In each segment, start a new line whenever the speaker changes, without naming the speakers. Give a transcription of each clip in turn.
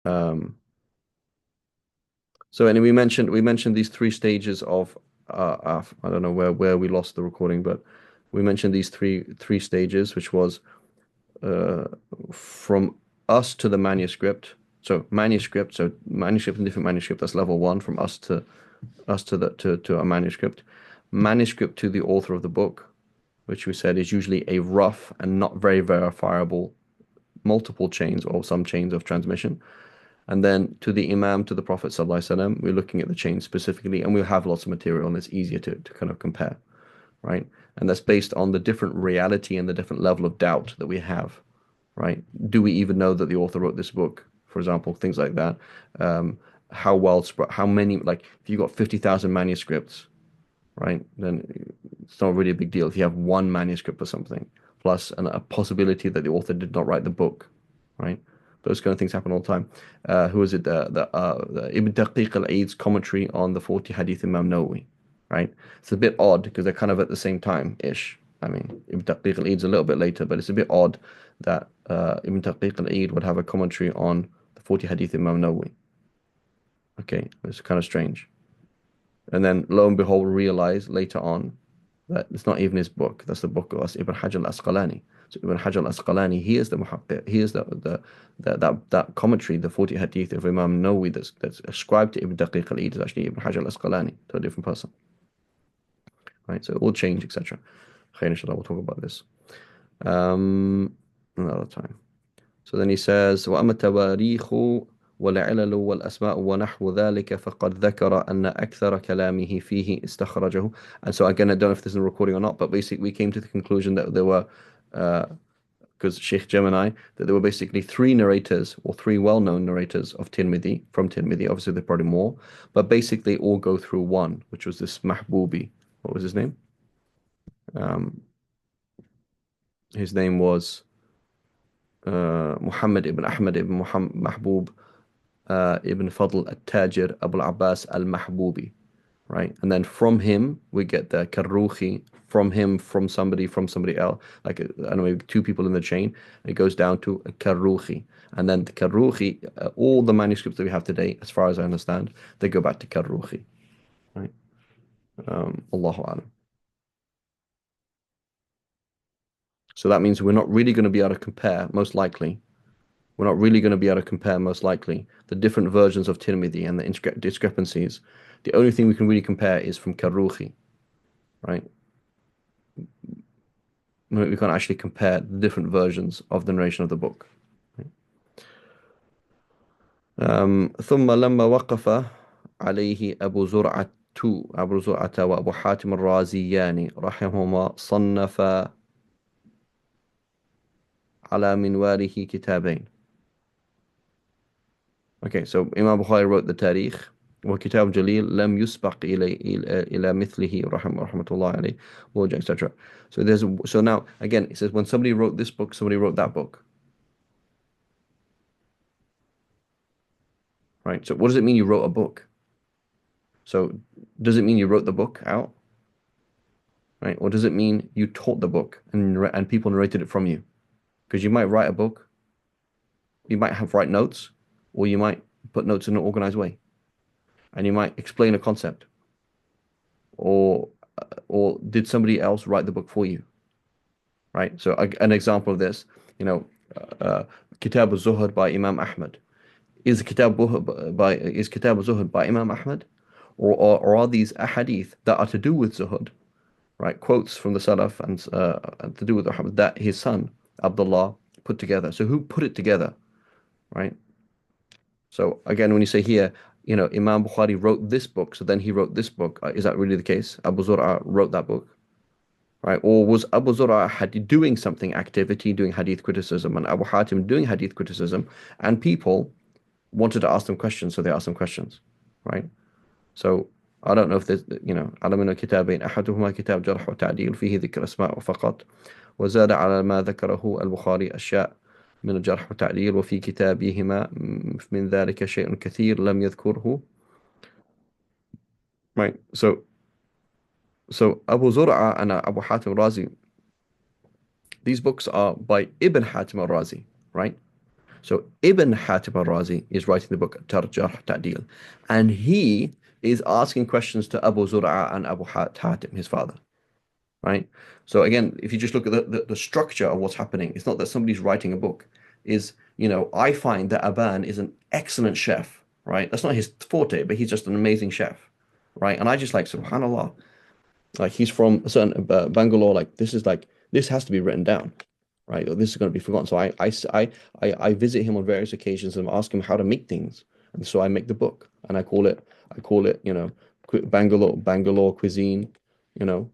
Um, so anyway, we mentioned these three stages of I don't know where we lost the recording, but we mentioned these three stages, which was uh, from us to the manuscript. So manuscript and different manuscript. That's level one. From us to to a manuscript. Manuscript to the author of the book, which we said is usually a rough and not very verifiable multiple chains or some chains of transmission. And then to the Imam, to the Prophet ﷺ, we're looking at the chain specifically, and we'll have lots of material, and it's easier to kind of compare, right? And that's based on the different reality and the different level of doubt that we have, right? Do we even know that the author wrote this book? For example, things like that. Um, how well spread, how many, like if you've got 50,000 manuscripts, right, then it's not really a big deal. If you have one manuscript or something, plus a possibility that the author did not write the book, right? Those kind of things happen all the time. Who is it? The Ibn Daqiq al-Eid's commentary on the 40 Hadith Imam Nawawi, right? It's a bit odd because they're kind of at the same time-ish. I mean, Ibn Daqiq al-Eid's a little bit later, but it's a bit odd that Ibn Daqiq al-Eid would have a commentary on the 40 Hadith Imam Nawawi. Okay, it's kind of strange. And then lo and behold, we realize later on that it's not even his book. That's the book of Ibn Hajar al-Asqalani. So Ibn Hajar al-Asqalani, he is the muhaqqaq. He is that commentary, the 40 hadith of Imam Nawawi that's ascribed to Ibn Daqiq al-Eid is actually Ibn Hajar al-Asqalani, to a different person. Right? So it will change, etc. Khair, inshallah, we'll talk about this another time. So then he says, وأما التواريخ والعلل والأسماء ونحو ذلك فقد ذكر أن أكثر كلامه فيه استخرجه. And so again, I don't know if this is a recording or not, but basically we came to the conclusion that there were, because Sheikh Gemini, that there were basically three narrators or three well-known narrators of Tirmidhi, from Tirmidhi. Obviously, there are probably more, but basically all go through one, which was this Mahbubi. What was his name? Um, his name was Muhammad ibn Ahmad ibn Muhammad Mahbub Ibn Fadl al-Tajir Abu al-Abbas al-Mahbubi, right? And then from him, we get the Karruhi, from him, from somebody else, like, I don't know, maybe two people in the chain. It goes down to a Karruhi. And then the Karruhi, all the manuscripts that we have today, as far as I understand, they go back to Karruhi, right? Allahu Alam. So that means we're not really going to be able to compare, most likely, we're not really going to be able to compare, most likely, the different versions of Tirmidhi and the discrepancies. The only thing we can really compare is from Karruhi, right? We can't actually compare the different versions of the narration of the book. ثم لما وقف عليه أبو زرعة وأبو حاتم الرازيان رحمهما صنف على منواله كتابين. Okay, so Imam Bukhari wrote the Tarikh, وكتاب جليل لم يسبق إلى مثله رحمة الله عليه, etc. So now again it says when somebody wrote this book, somebody wrote that book, right? So what does it mean you wrote a book? So does it mean you wrote the book out, right? Or does it mean you taught the book and people narrated it from you? Because you might write a book, you might write notes, or you might put notes in an organized way, and you might explain a concept, or did somebody else write the book for you, right? So an example of this, you know, uh, Kitab al-Zuhd by Imam Ahmad. Is Kitab al-Zuhd by Imam Ahmad, or are these ahadith that are to do with Zuhud, right? Quotes from the Salaf and to do with Muhammad that his son Abdullah put together. So who put it together, right? So again, when you say here, Imam Bukhari wrote this book, so then he wrote this book. Is that really the case? Abu Zur'a wrote that book, right? Or was Abu Zur'a doing something, activity, doing hadith criticism, and Abu Hatim doing hadith criticism, and people wanted to ask them questions, so they asked them questions, right? So I don't know if there's, على من الكتابين أحدهما كتاب جرح وتعديل فيه ذكر أسماء فقط، وزاد على ما ذكره البخاري أشياء من الجرح والتعديل، وفي كتابهما من ذلك شيء كثير لم يذكره. Right. So Abu Zur'a and Abu Hatim Razi, these books are by Ibn Hatim al-Razi, right? So Ibn Hatim al-Razi is writing the book Tarjah Ta'dil, and he is asking questions to Abu Zur'a and Abu Hatim, his father, right? So again, if you just look at the structure of what's happening, it's not that somebody's writing a book. I find that Aban is an excellent chef, right? That's not his forte, but he's just an amazing chef, right? And I just like, subhanallah, like he's from a certain Bangalore, this has to be written down, right? Or this is going to be forgotten. So I visit him on various occasions and ask him how to make things, and so I make the book, and I call it Bangalore cuisine, you know.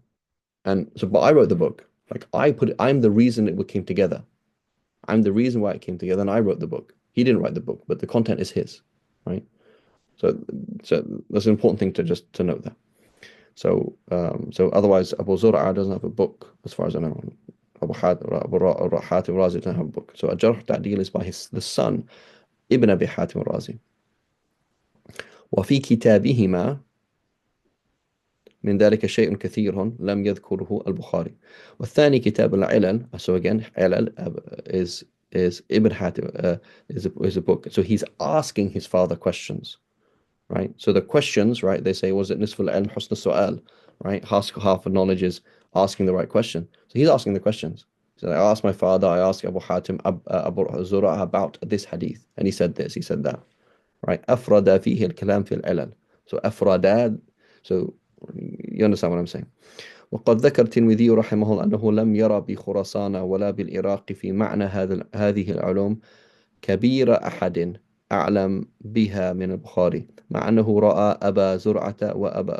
And so, but I wrote the book. I'm the reason it came together. I'm the reason why it came together, and I wrote the book. He didn't write the book, but the content is his, right? So, so that's an important thing to note that. So otherwise, Abu Zur'a doesn't have a book, as far as I know. Abu Hatim Razi doesn't have a book. So Al-Jarh Ta'dil is by the son, Ibn Abi Hatim Razi. وفي كتابهما من ذلك شيء كثير لم يذكره البخاري. والثاني كتاب العلل. So again, علل is Ibn Hatim is a book. So he's asking his father questions, right? So the questions, right? They say, was it nisf al-ilm husn su'al, right? Half of knowledge is asking the right question. So he's asking the questions. So I asked my father, I asked Abu Hatim, Abu Zura about this hadith, and he said this, he said that, right? أفرد فيه الكلام في العلل. So أفرد, so you understand what I'm saying. وقد ذكر الترمذي رحمه الله أنه لم يرى بخراسان ولا بالعراق في معنى هذه العلوم كبير أحد أعلم بها من البخاري، مع أنه رأى أبا زرعة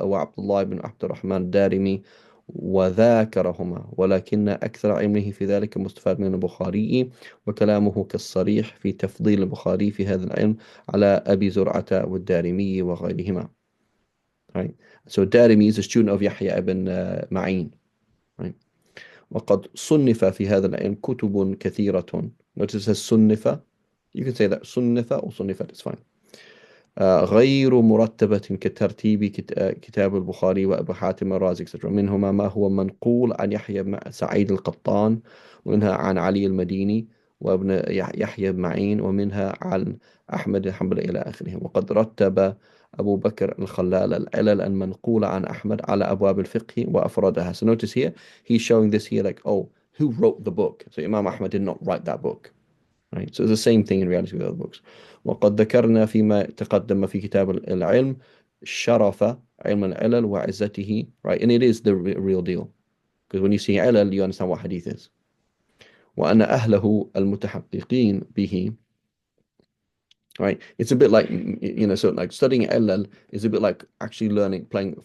وعبد الله بن عبد الرحمن الدارمي وذاكرهما، ولكن أكثر علمه في ذلك مستفاد من البخاري، وكلامه كالصريح في تفضيل البخاري في هذا العلم على أبي زرعة والدارمي وغيرهما. Right? So Darimi is a student of Yahya ibn Ma'in. Right? وقد صنف في هذا العلم كتب كثيرة. Notice it says صنف. You can say that صنف or صنفت, it's fine. غير مرتبة كترتيب كتاب البخاري وأبو حاتم الرازي etc. منهما ما هو منقول عن يحيى بن سعيد القطان، ومنها عن علي المديني وابن يحيى بن معين، ومنها عن أحمد الحنبلي إلى آخره. وقد رتب أبو بكر الخلال العلل المنقولة عن أحمد على أبواب الفقه وأفردها. So notice here, he's showing this here like, oh, who wrote the book? So Imam Ahmad did not write that book. Right? So it's the same thing in reality with other books. وقد ذكرنا فيما تقدم في كتاب العلم شرف علم العلل وعزته. Right? And it is the real deal. Because when you see علل, you understand what hadith is. وأن أهله المتحققين به. Right? It's a bit like, so like studying علل is a bit like actually playing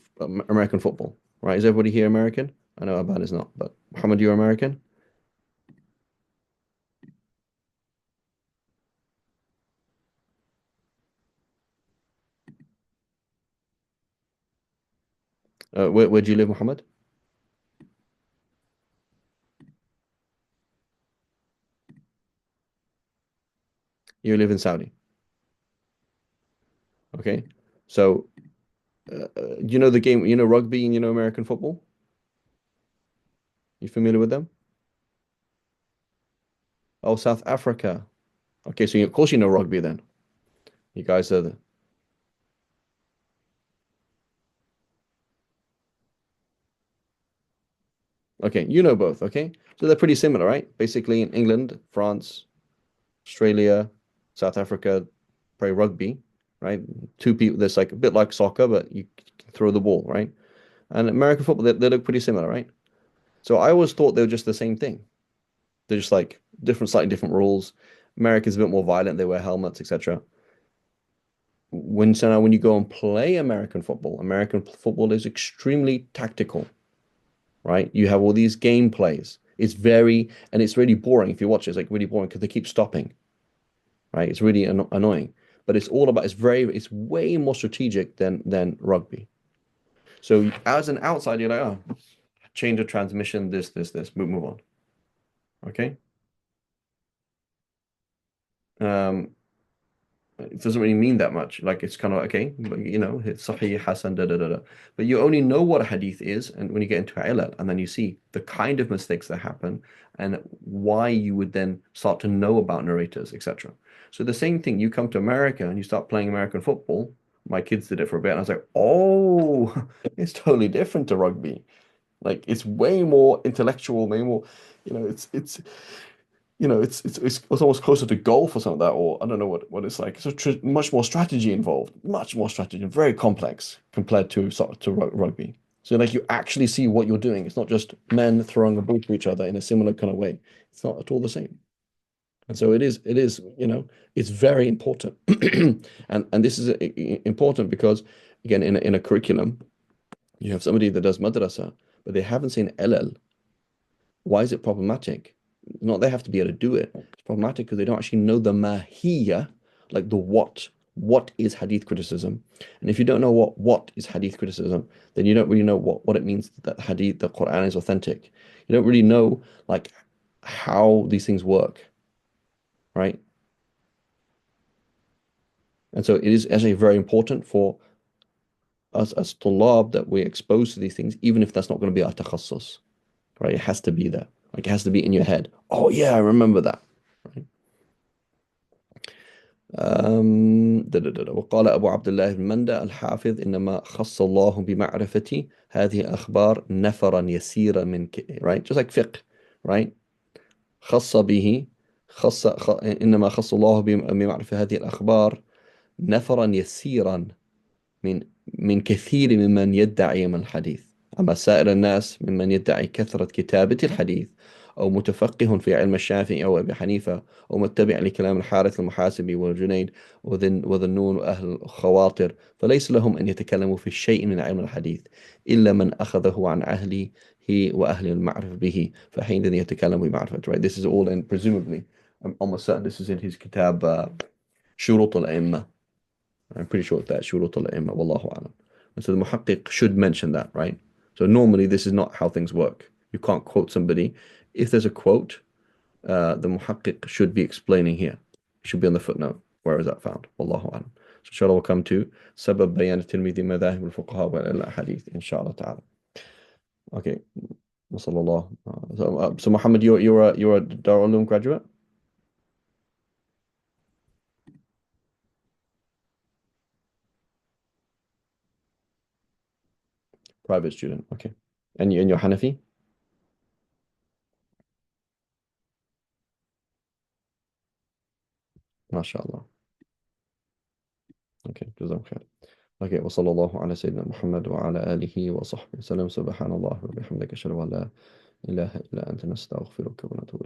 American football. Right? Is everybody here American? I know Aban is not, but Muhammad, you're American? Where do you live, Muhammad? You live in Saudi. Okay. So, you know the game, rugby and American football? You familiar with them? Oh, South Africa. Okay, so of course you know rugby then. You guys are the... Okay, you know both, okay? So they're pretty similar, right? Basically in England, France, Australia, South Africa, play rugby, right? Two people, that's like a bit like soccer, but you can throw the ball, right? And American football, they look pretty similar, right? So I always thought they were just the same thing. They're just like slightly different rules. America's a bit more violent, they wear helmets, etc. So now when you go and play American football is extremely tactical, right? You have all these game plays. And it's really boring if you watch it. It's like really boring because they keep stopping, right? It's really annoying. But it's way more strategic than rugby. So as an outsider, you're like, oh, change of transmission, this, move on. Okay. Um, It doesn't really mean that much. Like it's kind of okay, it's Sahih, Hasan, da da da da. But you only know what a hadith is, and when you get into ilal, and then you see the kind of mistakes that happen, and why you would then start to know about narrators, etc. So the same thing, you come to America and you start playing American football. My kids did it for a bit, and I was like, oh, it's totally different to rugby. Like it's way more intellectual, way more, it's almost closer to golf or something like that, or I don't know what it's like. So tr much more strategy involved, much more strategy, very complex compared to rugby. So like you actually see what you're doing. It's not just men throwing a ball to each other in a similar kind of way. It's not at all the same. And so it's very important. And this is important because again, in a curriculum, you have somebody that does madrasa, but they haven't seen LL. Why is it problematic? Not they have to be able to do it. It's problematic because they don't actually know the mahiyya, like the what. What is hadith criticism? And if you don't know what is hadith criticism, then you don't really know what it means that hadith, the Quran is authentic. You don't really know like how these things work, right? And so it is actually very important for us as tullab that we're exposed to these things, even if that's not going to be our takhassus, right? It has to be there. Like it has to be in your head. Oh yeah, I remember that. Right? وقال أبو عبد الله بن مندى الحافظ إنما خص الله بمعرفة هذه الأخبار نفرا يسيرا right, just like fiqh, right, خص به إنما خص الله بمعرفة هذه الأخبار نفرا يسيرا من من كثير ممن يدعي من الحديث. أما سائر الناس ممن يدعي كثرة كتابة الحديث أو متفقه في علم الشافعي أو أبي حنيفة أو متبع لكلام الحارث المحاسبي والجنيد وذنون وأهل الخواطر فليس لهم أن يتكلموا في شيء من علم الحديث إلا من أخذه عن أهله وأهل المعرفة به فحينئذ يتكلم بمعرفة. Right, this is all in, presumably I'm almost certain this is in his kitab شروط الأئمة. I'm pretty sure that شروط الأئمة والله أعلم. And so the muhaqqiq should mention that, right? So normally this is not how things work. You can't quote somebody. If there's a quote, the muhaqqiq should be explaining here. It should be on the footnote. Where is that found? Wallahu a'lam. So inshallah we'll come to سبب بيان الترمذي مذاهب الفقهاء والأحاديث inshallah ta'ala. Okay. وصلى الله. So Muhammad, you're a Darul Uloom graduate? Private student. Okay. And you're Hanafi? MashaAllah. Okay. جزاك خير. Okay, وصلى الله على سيدنا محمد وعلى آله وصحبه وسلم. سبحان الله وبحمدك أشهد أن لا إله إلا أنت نستغفرك ونتوب